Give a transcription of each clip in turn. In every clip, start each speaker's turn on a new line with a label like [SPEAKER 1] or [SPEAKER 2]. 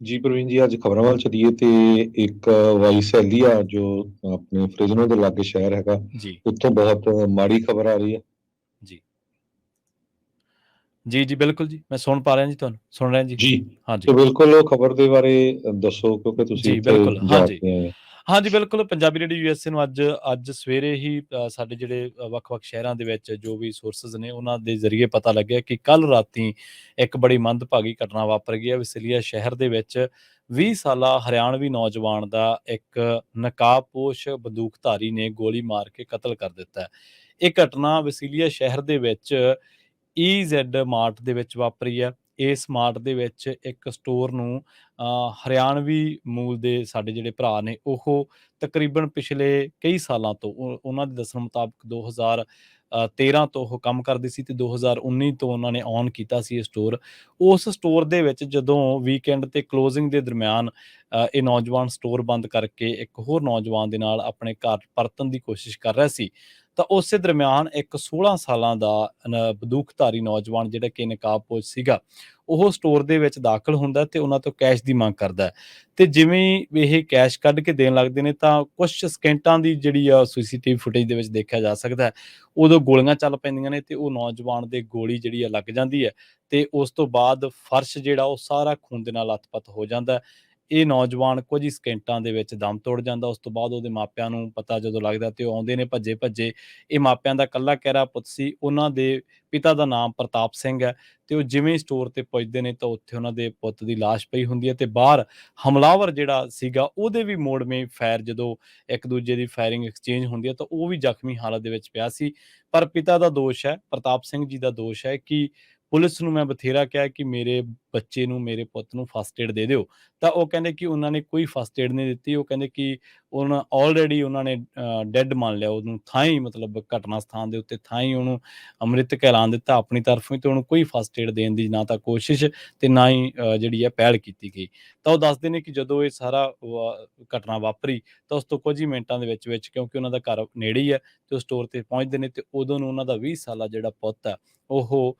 [SPEAKER 1] ਜੀ ਪ੍ਰਵੀਨ ਜੀ, ਅੱਜ ਖਬਰਾਂ ਵੱਲ ਚੱਲੀਏ ਤੇ ਇੱਕ ਵਾਈਸੈਲੀਆ ਜੋ ਆਪਣੇ ਫ੍ਰਿਜਨੋ ਦੇ ਲਾਗੇ ਸ਼ਹਿਰ ਹੈਗਾ,
[SPEAKER 2] ਜੀ,
[SPEAKER 1] ਉੱਥੋਂ ਬਹੁਤ ਮਾੜੀ ਖਬਰ ਆ ਰਹੀ ਹੈ।
[SPEAKER 2] ਜੀ। ਜੀ, ਜੀ, ਬਿਲਕੁਲ ਜੀ, ਮੈਂ ਸੁਣ ਪਾ ਰਿਹਾ ਜੀ ਤੁਹਾਨੂੰ, ਸੁਣ ਰਿਹਾ ਜੀ।
[SPEAKER 1] ਜੀ,
[SPEAKER 2] ਹਾਂਜੀ,
[SPEAKER 1] ਤੇ ਬਿਲਕੁਲ ਉਹ ਖਬਰ ਦੇ ਬਾਰੇ ਦੱਸੋ, ਕਿਉਂਕਿ ਤੁਸੀਂ
[SPEAKER 2] ਜੀ,
[SPEAKER 1] ਉੱਥੇ
[SPEAKER 2] ਬਿਲਕੁਲ,
[SPEAKER 1] ਜਾ
[SPEAKER 2] ਹਾਂਜੀ।
[SPEAKER 1] ਕੇ ਆਏ ਹੋ।
[SPEAKER 2] ਹਾਂਜੀ, ਬਿਲਕੁਲ ਪੰਜਾਬੀ ਰੇਡੀਓ ਯੂਐਸਏ ਨੂੰ ਅੱਜ ਸਵੇਰੇ ਹੀ ਸਾਡੇ ਜਿਹੜੇ ਵੱਖ-ਵੱਖ ਸ਼ਹਿਰਾਂ ਦੇ ਵਿੱਚ ਜੋ ਵੀ ਸੋਰਸਿਜ਼ ਨੇ, ਉਹਨਾਂ ਦੇ ਜ਼ਰੀਏ ਪਤਾ ਲੱਗਿਆ ਕਿ ਕੱਲ੍ਹ ਰਾਤੀਂ ਇੱਕ ਬੜੀ ਮੰਦਭਾਗੀ ਘਟਨਾ ਵਾਪਰ ਗਈ ਹੈ। ਵਸੀਲੀਆ ਸ਼ਹਿਰ ਦੇ ਵਿੱਚ 20 ਸਾਲਾ ਹਰਿਆਣਵੀ ਨੌਜਵਾਨ ਦਾ ਇੱਕ ਨਕਾਬਪੋਸ਼ ਬੰਦੂਕਧਾਰੀ ਨੇ ਗੋਲੀ ਮਾਰ ਕੇ ਕਤਲ ਕਰ ਦਿੱਤਾ ਹੈ। ਇਹ ਘਟਨਾ ਵਸੀਲੀਆ ਸ਼ਹਿਰ ਦੇ ਵਿੱਚ ਈਜ਼ੈਡ ਮਾਰਟ ਦੇ ਵਿੱਚ ਵਾਪਰੀ ਹੈ। ਇਸ ਮਾਰਟ ਦੇ ਵਿੱਚ ਇੱਕ ਸਟੋਰ ਨੂੰ ਹਰਿਆਣਵੀ ਮੂਲ ਦੇ ਸਾਡੇ ਜਿਹੜੇ ਭਰਾ ਨੇ, ਉਹ ਤਕਰੀਬਨ ਪਿਛਲੇ ਕਈ ਸਾਲਾਂ ਤੋਂ ਉਹਨਾਂ ਦੇ ਦੱਸਣ ਮੁਤਾਬਕ 2013 ਤੋਂ ਉਹ ਕੰਮ ਕਰਦੇ ਸੀ ਤੇ 2019 ਤੋਂ ਉਹਨਾਂ ਨੇ ਔਨ ਕੀਤਾ ਸੀ ਇਹ ਸਟੋਰ। ਉਸ ਸਟੋਰ ਦੇ ਵਿੱਚ ਜਦੋਂ ਵੀਕਐਂਡ ਤੇ ਕਲੋਜ਼ਿੰਗ ਦੇ ਦਰਮਿਆਨ ਇਹ ਨੌਜਵਾਨ ਸਟੋਰ ਬੰਦ ਕਰਕੇ ਇੱਕ ਹੋਰ ਨੌਜਵਾਨ ਦੇ ਨਾਲ ਆਪਣੇ ਘਰ ਪਰਤਣ ਦੀ ਕੋਸ਼ਿਸ਼ ਕਰ ਰਿਹਾ ਸੀ, ਤਾਂ ਉਸੇ ਦਰਮਿਆਨ ਇੱਕ 16 ਸਾਲਾਂ ਦਾ ਬੰਦੂਕਧਾਰੀ ਨੌਜਵਾਨ ਜਿਹੜਾ ਕਿ ਨਕਾਬਪੋਸ਼ ਸੀਗਾ, ਉਹ ਸਟੋਰ ਦੇ ਵਿੱਚ ਦਾਖਲ ਹੁੰਦਾ ਤੇ ਉਹਨਾਂ ਤੋਂ ਕੈਸ਼ ਦੀ ਮੰਗ ਕਰਦਾ ਤੇ ਜਿਵੇਂ ਹੀ ਇਹ ਕੈਸ਼ ਕੱਢ ਕੇ ਦੇਣ ਲੱਗਦੇ ਨੇ ਤਾਂ ਕੁਛ ਸਕਿੰਟਾਂ ਦੀ ਜਿਹੜੀ ਆ ਸੀਸੀਟੀਵੀ ਫੁਟੇਜ ਦੇ ਵਿੱਚ ਦੇਖਿਆ ਜਾ ਸਕਦਾ ਹੈ, ਉਦੋਂ ਗੋਲੀਆਂ ਚੱਲ ਪੈਂਦੀਆਂ ਨੇ ਤੇ ਉਹ ਨੌਜਵਾਨ ਦੇ ਗੋਲੀ ਜਿਹੜੀ ਆ ਲੱਗ ਜਾਂਦੀ ਹੈ ਤੇ ਉਸ ਤੋਂ ਬਾਅਦ ਫਰਸ਼ ਜਿਹੜਾ ਉਹ ਸਾਰਾ ਖੂਨ ਦੇ ਨਾਲ ਲੱਥਪੱਥ ਹੋ ਜਾਂਦਾ। ਇਹ ਨੌਜਵਾਨ ਕੁਝ ਹੀ ਸਕਿੰਟਾਂ ਦੇ ਵਿੱਚ ਦਮ ਤੋੜ ਜਾਂਦਾ। ਉਸ ਤੋਂ ਬਾਅਦ ਉਹਦੇ ਮਾਪਿਆਂ ਨੂੰ ਪਤਾ ਜਦੋਂ ਲੱਗਦਾ ਤੇ ਉਹ ਆਉਂਦੇ ਨੇ ਭੱਜੇ ਭੱਜੇ। ਇਹ ਮਾਪਿਆਂ ਦਾ ਇਕੱਲਾ ਕਹਿਰਾ ਪੁੱਤ ਸੀ। ਉਹਨਾਂ ਦੇ ਪਿਤਾ ਦਾ ਨਾਮ ਪ੍ਰਤਾਪ ਸਿੰਘ ਹੈ ਤੇ ਉਹ ਜਿਵੇਂ ਹੀ ਸਟੋਰ ਤੇ ਪੁੱਜਦੇ ਨੇ ਤਾਂ ਉੱਥੇ ਉਹਨਾਂ ਦੇ ਪੁੱਤ ਦੀ ਲਾਸ਼ ਪਈ ਹੁੰਦੀ ਹੈ ਤੇ ਬਾਹਰ ਹਮਲਾਵਰ ਜਿਹੜਾ ਸੀਗਾ ਉਹਦੇ ਵੀ ਮੋੜਵੇਂ ਫਾਇਰ, ਜਦੋਂ ਇੱਕ ਦੂਜੇ ਦੀ ਫਾਇਰਿੰਗ ਐਕਸਚੇਂਜ ਹੁੰਦੀ ਹੈ ਤਾਂ ਉਹ ਵੀ ਜ਼ਖਮੀ ਹਾਲਤ ਦੇ ਵਿੱਚ ਪਿਆ ਸੀ। ਪਰ ਪਿਤਾ ਦਾ ਦੋਸ਼ ਹੈ, ਪ੍ਰਤਾਪ ਸਿੰਘ ਜੀ ਦਾ ਦੋਸ਼ ਹੈ ਕਿ ਪੁਲਿਸ ਨੂੰ ਮੈਂ ਬਥੇਰਾ ਕਿਹਾ ਕਿ ਮੇਰੇ ਬੱਚੇ ਨੂੰ, ਮੇਰੇ ਪੁੱਤ ਨੂੰ ਫਸਟ ਏਡ ਦੇ ਦਿਓ, ਤਾਂ ਉਹ ਕਹਿੰਦੇ ਕਿ ਉਹਨਾਂ ਨੇ ਕੋਈ ਫਸਟ ਏਡ ਨਹੀਂ ਦਿੱਤੀ। ਉਹ ਕਹਿੰਦੇ ਕਿ ਆਲਰੇਡੀ ਉਹਨਾਂ ਨੇ ਡੈਡ ਮੰਨ ਲਿਆ ਉਹਨੂੰ, ਥਾਂ ਹੀ ਮਤਲਬ ਘਟਨਾ ਸਥਾਨ ਦੇ ਉੱਤੇ ਥਾਂ ਹੀ ਉਹਨੂੰ ਮ੍ਰਿਤਕ ਐਲਾਨ ਦਿੱਤਾ ਆਪਣੀ ਤਰਫੋਂ ਹੀ, ਤੇ ਉਹਨੂੰ ਕੋਈ ਫਸਟ ਏਡ ਦੇਣ ਦੀ ਨਾ ਤਾਂ ਕੋਸ਼ਿਸ਼ ਤੇ ਨਾ ਹੀ ਜਿਹੜੀ ਹੈ ਪਹਿਲ ਕੀਤੀ ਗਈ। ਤਾਂ ਉਹ ਦੱਸਦੇ ਨੇ ਕਿ ਜਦੋਂ ਇਹ ਸਾਰਾ ਘਟਨਾ ਵਾਪਰੀ ਤਾਂ ਉਸ ਤੋਂ ਕੁਝ ਹੀ ਮਿੰਟਾਂ ਦੇ ਵਿੱਚ ਕਿਉਂਕਿ ਉਹਨਾਂ ਦਾ ਘਰ ਨੇੜੇ ਹੀ ਹੈ ਤੇ ਉਹ ਸਟੋਰ ਤੇ ਪਹੁੰਚਦੇ ਨੇ ਤੇ ਉਦੋਂ ਨੂੰ ਉਹਨਾਂ ਦਾ 20 ਸਾਲਾ ਜਿਹੜਾ ਪੁੱਤ ਹੈ ਉਹ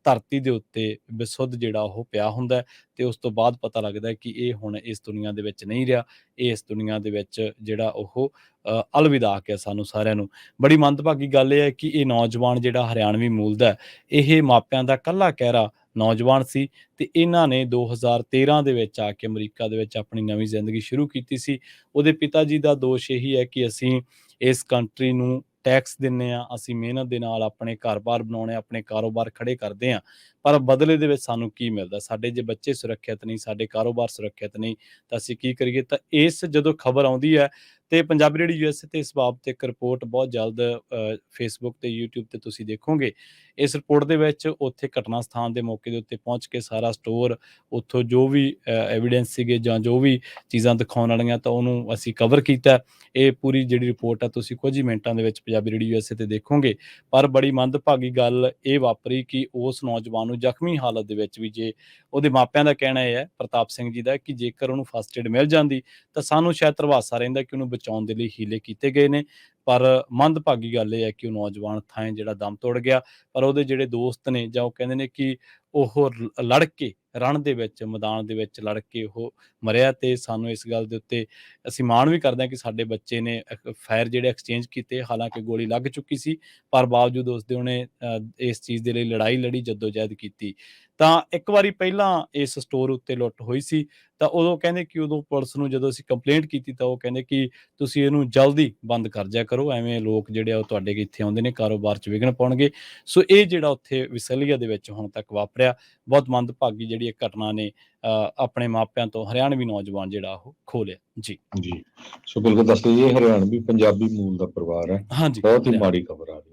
[SPEAKER 2] ਧਰਤੀ ਦੇ ਉੱਤੇ ਬੇਸੁੱਧ ਜਿਹੜਾ ਉਹ ਪਿਆ ਹੁੰਦਾ ਹੈ ਤੇ ਉਸ ਤੋਂ ਬਾਅਦ ਪਤਾ ਲੱਗਦਾ ਕਿ ਇਹ ਹੁਣ ਇਸ ਦੁਨੀਆ ਦੇ ਵਿੱਚ ਨਹੀਂ ਰਿਹਾ, ਇਹ ਇਸ ਦੁਨੀਆ ਦੇ ਵਿੱਚ ਜਿਹੜਾ ਉਹ ਅਲਵਿਦਾ ਆਖਿਆ ਸਾਨੂੰ ਸਾਰਿਆਂ ਨੂੰ। ਬੜੀ ਮੰਦਭਾਗੀ ਗੱਲ ਇਹ ਹੈ ਕਿ ਇਹ ਨੌਜਵਾਨ ਜਿਹੜਾ ਹਰਿਆਣਵੀ ਮੂਲ ਦਾ, ਇਹ ਮਾਪਿਆਂ ਦਾ ਇਕੱਲਾ ਕਹਿਰਾ ਨੌਜਵਾਨ ਸੀ ਤੇ ਇਹਨਾਂ ਨੇ 2013 ਦੇ ਵਿੱਚ ਆ ਕੇ ਅਮਰੀਕਾ ਦੇ ਵਿੱਚ ਆਪਣੀ ਨਵੀਂ ਜ਼ਿੰਦਗੀ ਸ਼ੁਰੂ ਕੀਤੀ ਸੀ। ਉਹਦੇ ਪਿਤਾ ਜੀ ਦਾ ਦੋਸ਼ ਇਹੀ ਹੈ ਕਿ ਅਸੀਂ ਇਸ ਕੰਟਰੀ ਨੂੰ ਟੈਕਸ ਦਿੰਦੇ ਹਾਂ, ਅਸੀਂ ਮਿਹਨਤ ਦੇ ਨਾਲ ਆਪਣੇ ਘਰ-ਬਾਰ ਬਣਾਉਣੇ, ਆਪਣੇ ਕਾਰੋਬਾਰ ਖੜੇ ਕਰਦੇ ਹਾਂ, ਪਰ ਬਦਲੇ ਦੇ ਵਿੱਚ ਸਾਨੂੰ ਕੀ ਮਿਲਦਾ? ਸਾਡੇ ਜੇ ਬੱਚੇ ਸੁਰੱਖਿਅਤ ਨਹੀਂ, ਸਾਡੇ ਕਾਰੋਬਾਰ ਸੁਰੱਖਿਅਤ ਨਹੀਂ, ਤਾਂ ਅਸੀਂ ਕੀ ਕਰੀਏ? ਤਾਂ ਇਸ ਜਦੋਂ ਖਬਰ ਆਉਂਦੀ ਹੈ ਤੇ ਪੰਜਾਬੀ ਰੇਡੀਓ ਯੂਐਸਏ ਤੇ ਇਸ ਬਾਬਤ ਇੱਕ ਰਿਪੋਰਟ ਬਹੁਤ ਜਲਦ ਫੇਸਬੁੱਕ ਤੇ ਯੂਟਿਊਬ ਤੇ ਤੁਸੀਂ ਦੇਖੋਗੇ। ਇਸ ਰਿਪੋਰਟ ਦੇ ਵਿੱਚ ਉੱਥੇ ਘਟਨਾ ਸਥਾਨ ਦੇ ਮੌਕੇ ਦੇ ਉੱਤੇ ਪਹੁੰਚ ਕੇ ਸਾਰਾ ਸਟੋਰ, ਉੱਥੋਂ ਜੋ ਵੀ ਐਵੀਡੈਂਸ ਸੀਗੇ ਜਾਂ ਜੋ ਵੀ ਚੀਜ਼ਾਂ ਦਿਖਾਉਣ ਵਾਲੀਆਂ ਤਾਂ ਉਹਨੂੰ ਅਸੀਂ ਕਵਰ ਕੀਤਾ। ਇਹ ਪੂਰੀ ਜਿਹੜੀ ਰਿਪੋਰਟ ਆ ਤੁਸੀਂ ਕੁਝ ਹੀ ਮਿੰਟਾਂ ਦੇ ਵਿੱਚ ਪੰਜਾਬੀ ਰੇਡੀਓ ਯੂਐਸਏ ਤੇ ਦੇਖੋਗੇ। ਪਰ ਬੜੀ ਮੰਦਭਾਗੀ ਗੱਲ ਇਹ ਵਾਪਰੀ ਕਿ ਉਸ ਨੌਜਵਾਨ ਨੂੰ ਜ਼ਖਮੀ ਹਾਲਤ ਦੇ ਵਿੱਚ ਵੀ, ਜੇ ਉਹਦੇ ਮਾਪਿਆਂ ਦਾ ਕਹਿਣਾ ਇਹ ਹੈ ਪ੍ਰਤਾਪ ਸਿੰਘ ਜੀ ਦਾ ਕਿ ਜੇਕਰ ਉਹਨੂੰ ਫਸਟ ਏਡ ਮਿਲ ਜਾਂਦੀ ਤਾਂ ਸਾਨੂੰ ਸ਼ਾਇਦ ਧਰਵਾਸਾ ਰਹਿੰਦਾ ਕਿ ਉਹਨੂੰ ਬਚਾਉਣ ਦੇ ਲਈ ਹੀਲੇ ਕੀਤੇ ਗਏ ਨੇ। ਪਰ ਮੰਦਭਾਗੀ ਗੱਲ ਇਹ ਹੈ ਕਿ ਉਹ ਨੌਜਵਾਨ ਥਾਂ ਜਿਹੜਾ ਦਮ ਤੋੜ ਗਿਆ। ਪਰ ਉਹਦੇ ਜਿਹੜੇ ਦੋਸਤ ਨੇ ਜਾਂ ਉਹ ਕਹਿੰਦੇ ਨੇ ਕਿ ਉਹ ਲੜ ਕੇ ਰਣ ਦੇ ਵਿੱਚ, ਮੈਦਾਨ ਦੇ ਵਿੱਚ ਲੜ ਕੇ ਉਹ ਮਰਿਆ ਤੇ ਸਾਨੂੰ ਇਸ ਗੱਲ ਦੇ ਉੱਤੇ ਅਸੀਂ ਮਾਣ ਵੀ ਕਰਦੇ ਹਾਂ ਕਿ ਸਾਡੇ ਬੱਚੇ ਨੇ ਫਾਇਰ ਜਿਹੜੇ ਐਕਸਚੇਂਜ ਕੀਤੇ। ਹਾਲਾਂਕਿ ਗੋਲੀ ਲੱਗ ਚੁੱਕੀ ਸੀ ਪਰ ਬਾਵਜੂਦ ਉਸਦੇ ਉਹਨੇ ਇਸ ਚੀਜ਼ ਦੇ ਲਈ ਲੜਾਈ ਲੜੀ, ਜੱਦੋ-ਜਹਿਦ ਕੀਤੀ। ਤਾਂ ਇੱਕ ਵਾਰੀ ਪਹਿਲਾਂ ਇਸ ਸਟੋਰ ਉੱਤੇ ਲੁੱਟ ਹੋਈ ਸੀ ਤਾਂ ਉਦੋਂ ਕਹਿੰਦੇ ਕਿ ਉਦੋਂ ਪੁਲਿਸ ਨੂੰ ਜਦੋਂ ਅਸੀਂ ਕੰਪਲੇਂਟ ਕੀਤੀ ਤਾਂ ਉਹ ਕਹਿੰਦੇ ਕਿ ਤੁਸੀਂ ਇਹਨੂੰ ਜਲਦੀ ਬੰਦ ਕਰ ਦਿਆ ਕਰੋ, ਐਵੇਂ ਲੋਕ ਜਿਹੜੇ ਆ ਉਹ ਤੁਹਾਡੇ ਇੱਥੇ ਆਉਂਦੇ ਨੇ, ਕਾਰੋਬਾਰ 'ਚ ਵਿਘਨ ਪਾਉਣਗੇ। ਸੋ ਇਹ ਜਿਹੜਾ ਉੱਥੇ ਵਿਸਲੀਆ ਦੇ ਵਿੱਚ ਹੁਣ ਤੱਕ ਵਾਪਰਿਆ, ਬਹੁਤ ਮੰਦਭਾਗੀ ਜਿਹੜੀ ਇਹ ਘਟਨਾ ਨੇ ਆਪਣੇ ਮਾਪਿਆਂ ਤੋਂ ਹਰਿਆਣਵੀ ਨੌਜਵਾਨ ਜਿਹੜਾ ਉਹ ਖੋਹ ਲਿਆ। ਜੀ,
[SPEAKER 1] ਜੀ, ਸੋ ਬਿਲਕੁਲ ਦੱਸਦੇ ਜੀ, ਇਹ ਹਰਿਆਣਵੀ ਪੰਜਾਬੀ ਮੂਲ ਦਾ ਪਰਿਵਾਰ ਹੈ।
[SPEAKER 2] ਹਾਂਜੀ,
[SPEAKER 1] ਬਹੁਤ ਹੀ
[SPEAKER 2] ਹਰਿਆਣਾ।
[SPEAKER 1] ਮਾੜੀ ਖਬਰ ਆ ਰਹੀ ਹੈ।